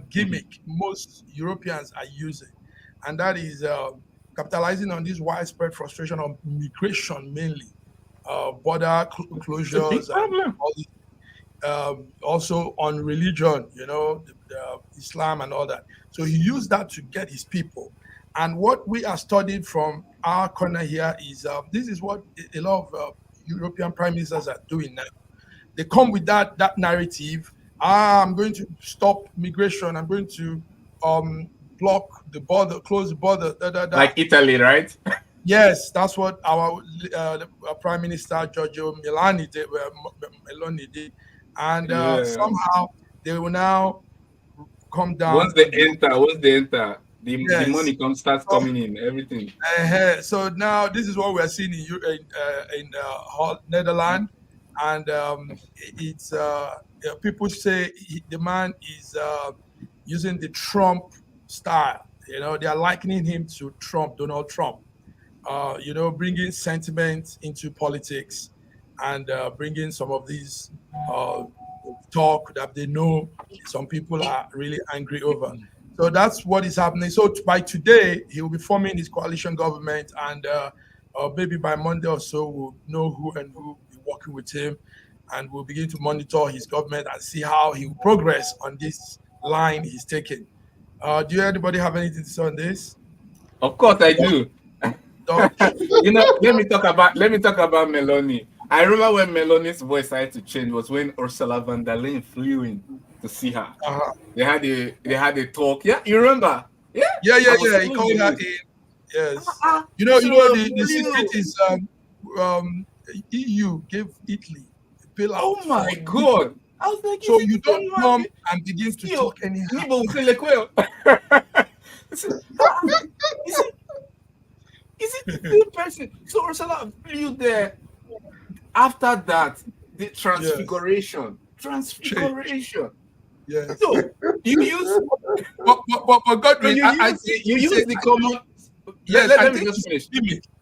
gimmick most Europeans are using, and that is capitalizing on this widespread frustration of migration, mainly border closures, and all this, also on religion, Islam and all that. So he used that to get his people. And what we are studying from our corner here is this is what a lot of European prime ministers are doing now. They come with that narrative. I'm going to stop migration. I'm going to block the border, close the border. Like Italy, right? Yes, that's what our Prime Minister Giorgio Meloni did. And somehow they will now come down. Once they enter, the money starts coming in, everything. So now this is what we're seeing in Netherlands, and it's people say the man is using the Trump style. They are likening him to Donald Trump. Bringing sentiment into politics and bringing some of these talk that they know some people are really angry over. So that's what is happening. So by today, he will be forming his coalition government, and maybe by Monday or so, we'll know who will be working with him, and we'll begin to monitor his government and see how he will progress on this line he's taking. Do anybody have anything to say on this? Of course, I do. Let me talk about Meloni. I remember when Meloni's voice started to change was when Ursula von der Leyen flew in to see her. They had a talk. Yeah, you remember? Yeah. He called her in. Yes. The secret is EU gave Italy a bailout. Oh my God! I was like, so you don't come and begin to talk anyhow. Is it the same person? So Ursula flew there. After that, the transfiguration. Yes. So you use, but Godwin, I think you use the common. Yes, let me just finish.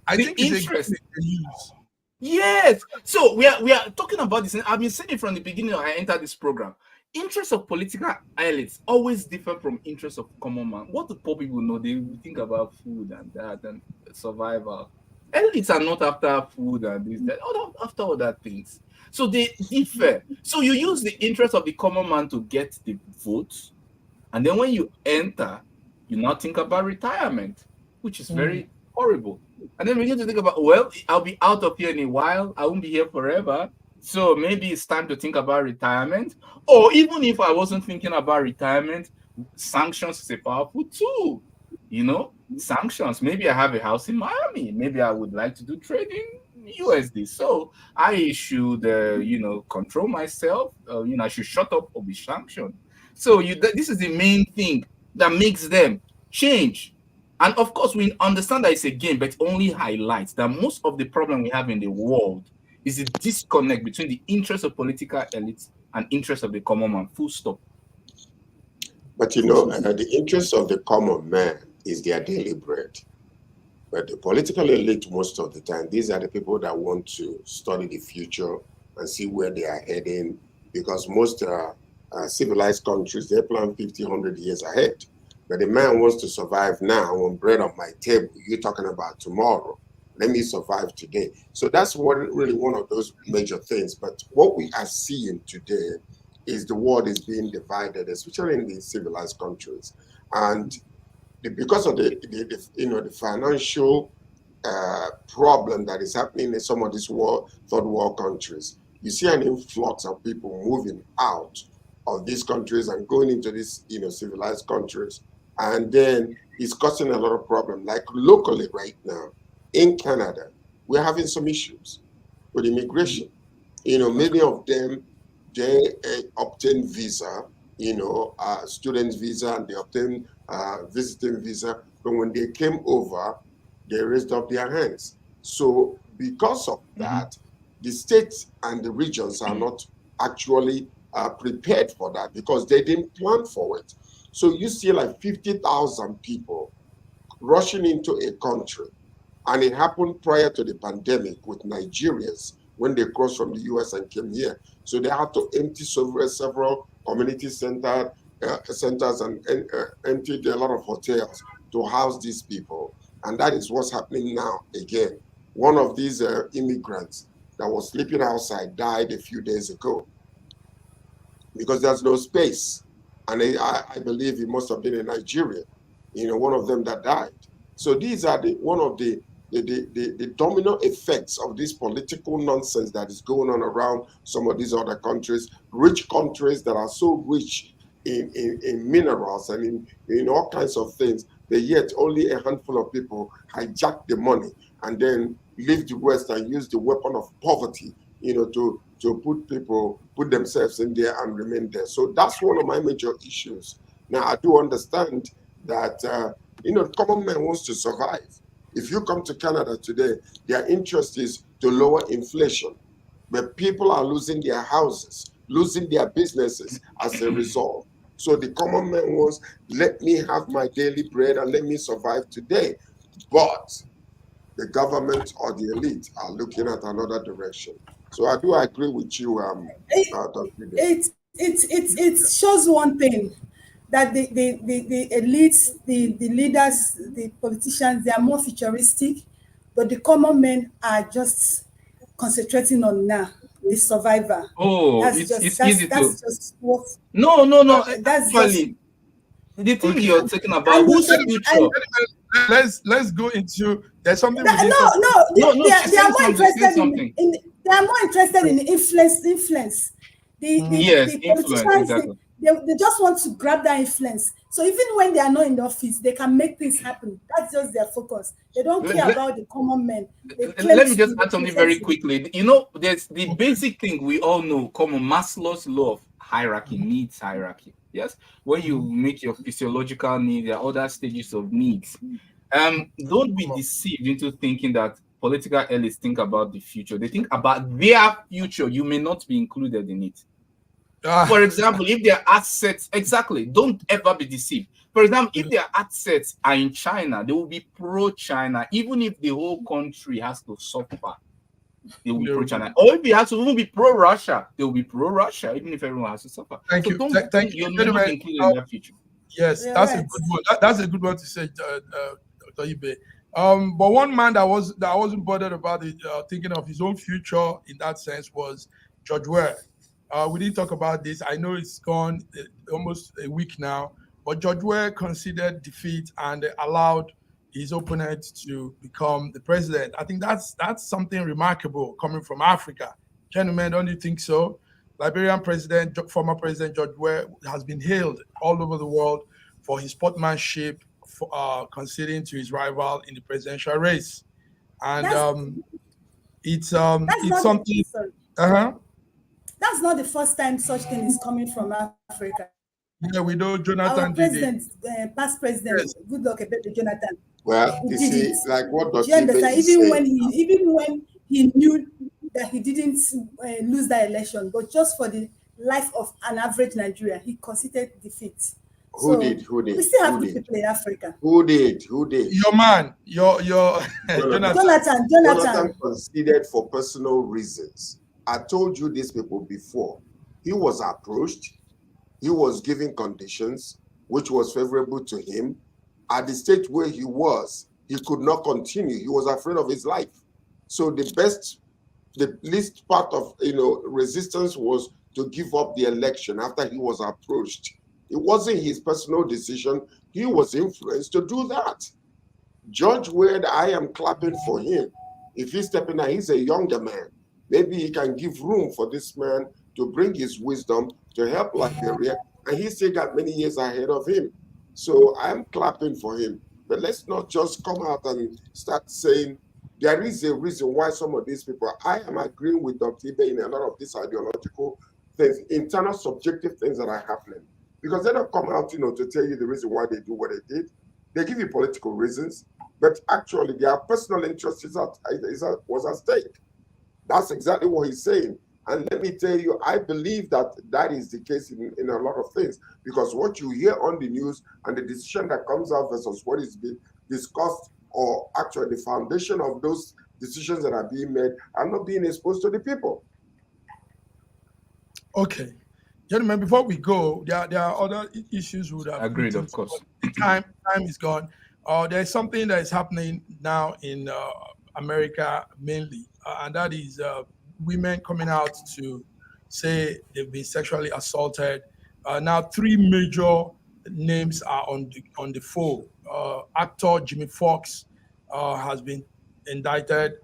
I think it's interest they use. Yes. So we are talking about this. I've been saying it from the beginning. I entered this program. Interests of political elites always differ from interests of common man. What do poor people know? They think about food and that and survival. Elites are not after food and this, that, after all that things. So they differ. So you use the interest of the common man to get the votes, and then when you enter, you now think about retirement, which is very horrible. And then we get to think about, well, I'll be out of here in a while. I won't be here forever. So maybe it's time to think about retirement. Or even if I wasn't thinking about retirement, sanctions is a powerful tool. Sanctions. Maybe I have a house in Miami. Maybe I would like to do trading USD. So I should, control myself. I should shut up or be sanctioned. So this is the main thing that makes them change. And of course, we understand that it's a game, but it only highlights that most of the problem we have in the world is the disconnect between the interests of political elites and interests of the common man. Full stop. But you know, the interest of the common man is their daily bread. But the political elite, most of the time, these are the people that want to study the future and see where they are heading, because most civilized countries, they plan 50, 100 years ahead. But the man wants to survive now on bread on my table. You're talking about tomorrow. Let me survive today. So that's really one of those major things. But what we are seeing today is the world is being divided, especially in the civilized countries. And because of the financial problem that is happening in some of these third world countries, you see an influx of people moving out of these countries and going into these civilized countries, and then it's causing a lot of problem. Like locally right now in Canada, we're having some issues with immigration. Many of them, they obtain visa, student visa, and they obtain visiting visa. But when they came over, they raised up their hands. So because of that, the states and the regions are not actually prepared for that, because they didn't plan for it. So you see like 50,000 people rushing into a country. And it happened prior to the pandemic with Nigerians when they crossed from the US and came here. So they had to empty several community centers and emptied a lot of hotels to house these people. And that is what's happening now again. One of these immigrants that was sleeping outside died a few days ago because there's no space. And I believe he must have been in Nigeria, one of them that died. So these are one of the domino effects of this political nonsense that is going on around some of these other countries, rich countries that are so rich in minerals and in all kinds of things, but yet only a handful of people hijack the money and then leave the West and use the weapon of poverty, to put themselves in there and remain there. So that's one of my major issues. Now, I do understand that, the common man wants to survive. If you come to Canada today, their interest is to lower inflation, but people are losing their houses, losing their businesses as a result. So the common man wants, let me have my daily bread and let me survive today. But the government or the elite are looking at another direction. So I do agree with you, Dr. It shows one thing, that the elites, the leaders, the politicians, they are more futuristic, but the common men are just concentrating on now, the survivor. Oh, That's it's easy that's to. just what. No. That's Actually, the thing Okay. you're talking about, And whose the- future? Let's go into, there's something No, within No, they she's are saying more something. She's saying interested something. they are more interested in influence. Yes, The influence, politicians, exactly. they just want to grab that influence. So even when they are not in the office, they can make things happen. That's just their focus. They don't care Let- about the common men. They claim Let me to just be add something very representing. quickly. There's the basic thing we all know, common Maslow's law of hierarchy, needs hierarchy. Yes, when you make your physiological need, there are other stages of needs. Don't be deceived into thinking that political elites think about the future. They think about their future. You may not be included in it. For example, if their assets, exactly, don't ever be deceived. For example, if their assets are in China, they will be pro-China, even if the whole country has to suffer. They will be pro-China. Or if they have to even be pro-Russia, they will be pro-Russia, even if everyone has to suffer. Thank So you. don't Thank you. you're not included in that future. Yes, You're that's a right. good one. That's a good one to say, Dr. Ibe. But one man that I wasn't bothered about it, thinking of his own future in that sense, was George Weah. We didn't talk about this. I know it's gone almost a week now, but George Weah conceded defeat and allowed his opponent to become the president. I think that's something remarkable coming from Africa. Gentlemen, don't you think so? Liberian president, former President George Weah, has been hailed all over the world for his sportsmanship, for conceding to his rival in the presidential race, and it's That's not something. sorry. Uh-huh. That's not the first time such thing is coming from Africa. Yeah, we know Our Jonathan did it. president, past president, Yes. Goodluck Ebele Jonathan, Well, he you did see, it. like what Do you Dr. Ibe understand? is Even saying, when he knew that he didn't lose that election, but just for the life of an average Nigerian, he conceded defeat. Who did? We still have good people in Africa. Who did? Your man, your Jonathan. Jonathan conceded for personal reasons. I told you these people before. He was approached. He was given conditions which was favorable to him. At the stage where he was, he could not continue. He was afraid of his life. So the least part of resistance was to give up the election after he was approached. It wasn't his personal decision. He was influenced to do that. Judge Weah, I am clapping for him. If he's stepping out, he's a younger man. Maybe he can give room for this man to bring his wisdom to help Liberia, and he still got many years ahead of him. So I'm clapping for him. But let's not just come out and start saying there is a reason why some of these people, I am agreeing with Dr. Ibe in a lot of these ideological things, internal subjective things that are happening. Because they don't come out, to tell you the reason why they do what they did. They give you political reasons, but actually their personal interest was at stake. That's exactly what he's saying. And let me tell you, I believe that is the case in a lot of things, because what you hear on the news and the decision that comes out versus what is being discussed, or actually the foundation of those decisions that are being made, are not being exposed to the people. Okay. Gentlemen, before we go, there are other issues we would have agreed, of course. Time is gone. There's something that is happening now in America mainly, and that is women coming out to say they've been sexually assaulted. Now, 3 major names are on the phone. Actor Jimmy Foxx has been indicted.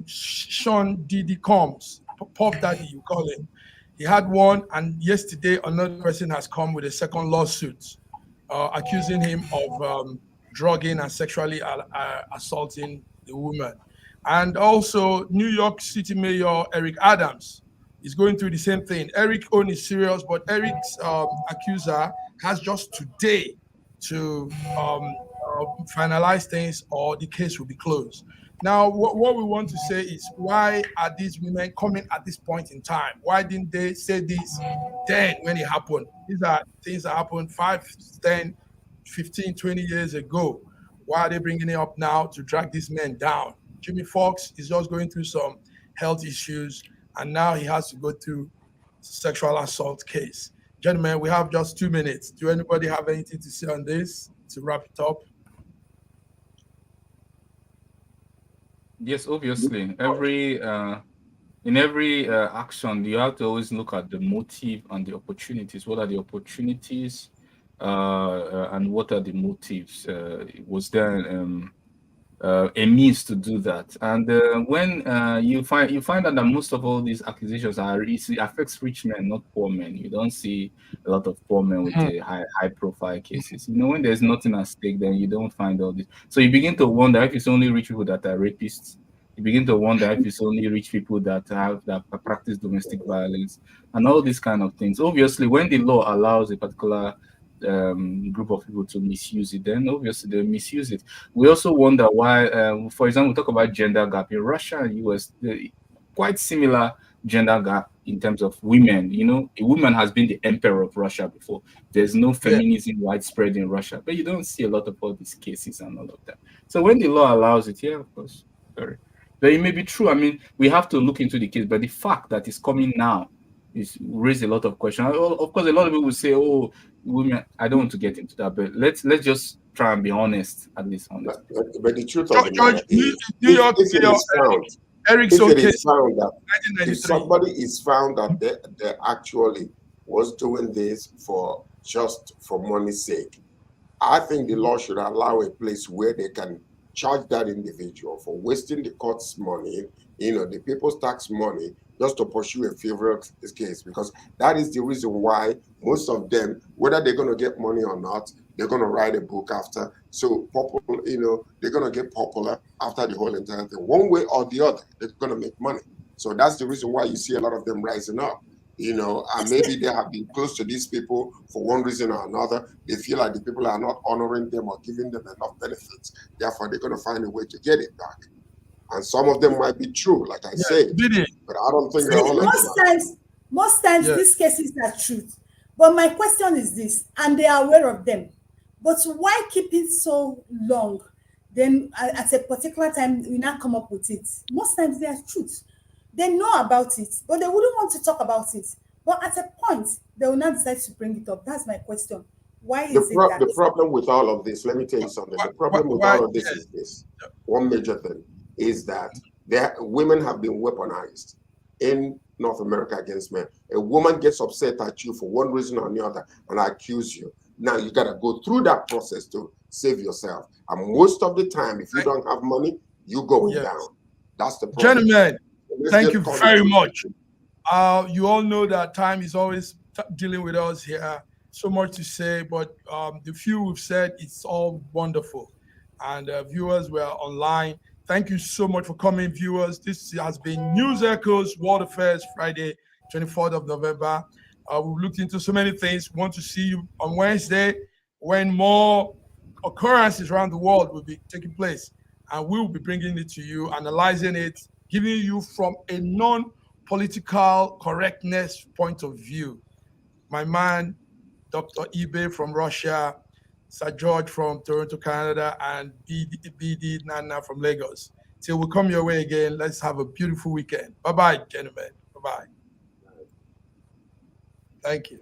Sean Diddy Combs, Pop Daddy, you call him. He had one, and yesterday another person has come with a second lawsuit accusing him of drugging and sexually assaulting the woman. And also, New York City Mayor Eric Adams is going through the same thing. Eric own is serious, but Eric's accuser has just today to finalize things, or the case will be closed. Now, what we want to say is, why are these women coming at this point in time? Why didn't they say this then when it happened? These are things that happened 5, 10, 15, 20 years ago. Why are they bringing it up now to drag these men down? Jimmy Foxx is just going through some health issues, and now he has to go through sexual assault case. Gentlemen, we have just 2 minutes. Do anybody have anything to say on this to wrap it up? Yes, obviously. In every action, you have to always look at the motive and the opportunities. What are the opportunities, and what are the motives? Was there a means to do that? And when you find out that most of all these accusations affects rich men, not poor men. You don't see a lot of poor men with high profile cases. When there's nothing at stake, then you don't find all this. So you begin to wonder if it's only rich people that are rapists. You begin to wonder if it's only rich people that practice domestic violence and all these kind of things. Obviously, when the law allows a particular group of people to misuse it, then obviously they misuse it. We also wonder why, for example, we talk about gender gap in Russia and US, quite similar gender gap in terms of women. A woman has been the emperor of Russia before. There's no feminism widespread in Russia, but you don't see a lot of all these cases and all of that. So when the law allows it, yeah, of course, sorry. But it may be true. I mean, we have to look into the case, but the fact that it's coming now is raise a lot of questions. Of course, a lot of people will say, "Oh, women." I don't want to get into that, but let's just try and be honest, at least honest. But the truth of the matter is, if somebody is found that they actually was doing this for money's sake, I think the law should allow a place where they can charge that individual for wasting the court's money, the people's tax money, just to pursue a favorite case, because that is the reason why most of them, whether they're going to get money or not, they're going to write a book after. So, they're going to get popular after the whole entire thing. One way or the other, they're going to make money. So that's the reason why you see a lot of them rising up. And maybe they have been close to these people for one reason or another. They feel like the people are not honoring them or giving them enough benefits. Therefore, they're going to find a way to get it back. And some of them might be true, like I said, but I don't think they're all. Most times, these cases are truth. But my question is this, and they are aware of them. But why keep it so long? Then at a particular time, we now come up with it. Most times they are truth. They know about it, but they wouldn't want to talk about it. But at a point, they will not decide to bring it up. That's my question. Why is it that? The problem with all of this, let me tell you something. The problem with all of this is this. One major thing is that women have been weaponized in North America against men. A woman gets upset at you for one reason or another and accuse you. Now you got to go through that process to save yourself. And most of the time, if you don't have money, you go down. That's the problem. Gentlemen, thank you very much. You all know that time is always dealing with us here. So much to say, but the few we've said, it's all wonderful. And viewers were online. Thank you so much for coming, viewers. This has been News Echoes World Affairs Friday, 24th of November. We've looked into so many things. We want to see you on Wednesday when more occurrences around the world will be taking place. And we will be bringing it to you, analyzing it, giving you from a non-political correctness point of view. My man, Dr. Ibe from Russia, Sir George from Toronto, Canada, and BD Nana from Lagos. Till we come your way again, let's have a beautiful weekend. Bye-bye, gentlemen. Bye-bye. Thank you.